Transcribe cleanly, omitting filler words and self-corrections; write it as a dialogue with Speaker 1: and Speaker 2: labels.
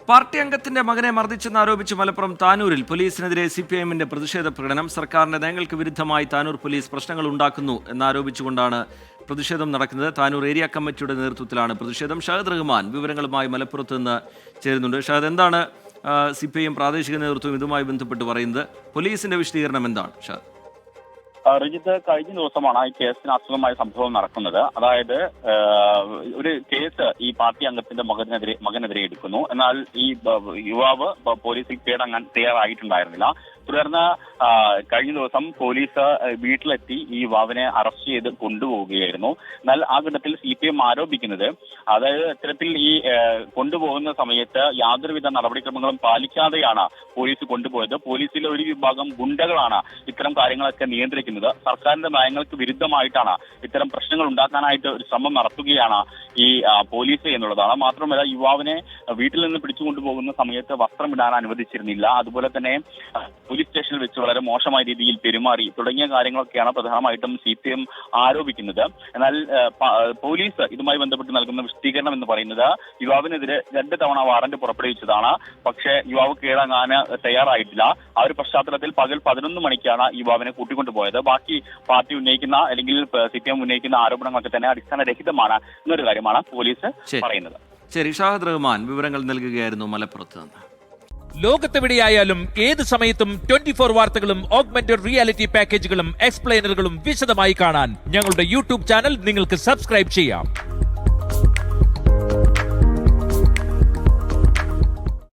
Speaker 1: Party അംഗത്തിന്റെ മകനെ മർദ്ദിച്ചെന്നാരോപിച്ച് മലപ്പുറം താനൂരിൽ പോലീസിനെതിരെ സിപിഐഎമ്മിന്റെ പ്രതിഷേധ പ്രകടനം. സർക്കാരിന്റെ നയങ്ങൾക്ക് വിരുദ്ധമായി താനൂർ പോലീസ് പ്രശ്നങ്ങൾ ഉണ്ടാക്കുന്നു എന്നാരോപിച്ചുകൊണ്ടാണ് പ്രതിഷേധം നടക്കുന്നത്. താനൂർ ഏരിയ കമ്മിറ്റിയുടെ നേതൃത്വത്തിലാണ് പ്രതിഷേധം. ഷഹദ് റഹ്മാൻ വിവരങ്ങളുമായി മലപ്പുറത്ത് നിന്ന് ചേരുന്നുണ്ട്. ഷഹദ്, എന്താണ് സിപിഐഎം പ്രാദേശിക നേതൃത്വം ഇതുമായി ബന്ധപ്പെട്ട് പറയുന്നത്? പോലീസിന്റെ വിശദീകരണം എന്താണ് ഷഹദ്?
Speaker 2: റിജിത്ത്, കഴിഞ്ഞ ദിവസമാണ് ഈ കേസിന് അസുഖമായ സംഭവം നടക്കുന്നത്. അതായത് ഒരു കേസ് ഈ പാർട്ടി അംഗത്തിന്റെ മകനെതിരെ എടുക്കുന്നു. എന്നാൽ ഈ യുവാവ് പോലീസിൽ കീഴടങ്ങാൻ തയ്യാറായിട്ടുണ്ടായിരുന്നില്ല. തുടർന്ന് കഴിഞ്ഞ ദിവസം പോലീസ് വീട്ടിലെത്തി ഈ യുവാവിനെ അറസ്റ്റ് ചെയ്ത് കൊണ്ടുപോവുകയായിരുന്നു. എന്നാൽ ആ ഘട്ടത്തിൽ സിപിഎം ആരോപിക്കുന്നത്, അതായത് ഇത്തരത്തിൽ ഈ കൊണ്ടുപോകുന്ന സമയത്ത് യാതൊരുവിധ നടപടിക്രമങ്ങളും പാലിക്കാതെയാണ് പോലീസ് കൊണ്ടുപോയത്. പോലീസിലെ ഒരു വിഭാഗം ഗുണ്ടകളാണ് ഇത്തരം കാര്യങ്ങളൊക്കെ നിയന്ത്രിക്കുന്നത്. സർക്കാരിന്റെ നയങ്ങൾക്ക് വിരുദ്ധമായിട്ടാണ് ഇത്തരം പ്രശ്നങ്ങൾ ഉണ്ടാക്കാനായിട്ട് ഒരു ശ്രമം നടത്തുകയാണ് ഈ പോലീസ് എന്നുള്ളതാണ്. മാത്രമല്ല, യുവാവിനെ വീട്ടിൽ നിന്ന് പിടിച്ചുകൊണ്ടുപോകുന്ന സമയത്ത് വസ്ത്രമിടാൻ അനുവദിച്ചിരുന്നില്ല. അതുപോലെ തന്നെ പോലീസ് സ്റ്റേഷനിൽ വെച്ച് വളരെ മോശമായ രീതിയിൽ പെരുമാറി തുടങ്ങിയ കാര്യങ്ങളൊക്കെയാണ് പ്രധാനമായിട്ടും സിപിഎം ആരോപിക്കുന്നത്. എന്നാൽ പോലീസ് ഇതുമായി ബന്ധപ്പെട്ട് നൽകുന്ന വിശദീകരണം എന്ന് പറയുന്നത്, യുവാവിനെതിരെ 2 തവണ വാറന്റ് പുറപ്പെടുവിച്ചതാണ്. പക്ഷേ യുവാവ് കീഴടങ്ങാൻ തയ്യാറായിട്ടില്ല. ആ ഒരു പശ്ചാത്തലത്തിൽ പകൽ 11 മണിക്കാണ് യുവാവിനെ കൂട്ടിക്കൊണ്ടുപോയത്. ബാക്കി പാർട്ടി ഉന്നയിക്കുന്ന അല്ലെങ്കിൽ സിപിഎം ഉന്നയിക്കുന്ന ആരോപണങ്ങളൊക്കെ തന്നെ അടിസ്ഥാനരഹിതമാണ് എന്നൊരു കാര്യമാണ് പോലീസ് പറയുന്നത്.
Speaker 1: ശരി, ഷഹദ് റഹ്മാൻ വിവരങ്ങൾ നൽകുകയായിരുന്നു മലപ്പുറത്ത് നിന്ന്.
Speaker 3: ലോകത്തെവിടെയായാലും ഏത് സമയത്തും 24 വാർത്തകളും ഓഗ്മെന്റഡ് റിയാലിറ്റി പാക്കേജുകളും എക്സ്പ്ലെയിനറുകളും വിശദമായി കാണാൻ ഞങ്ങളുടെ യൂട്യൂബ് ചാനൽ നിങ്ങൾക്ക് സബ്സ്ക്രൈബ് ചെയ്യാം.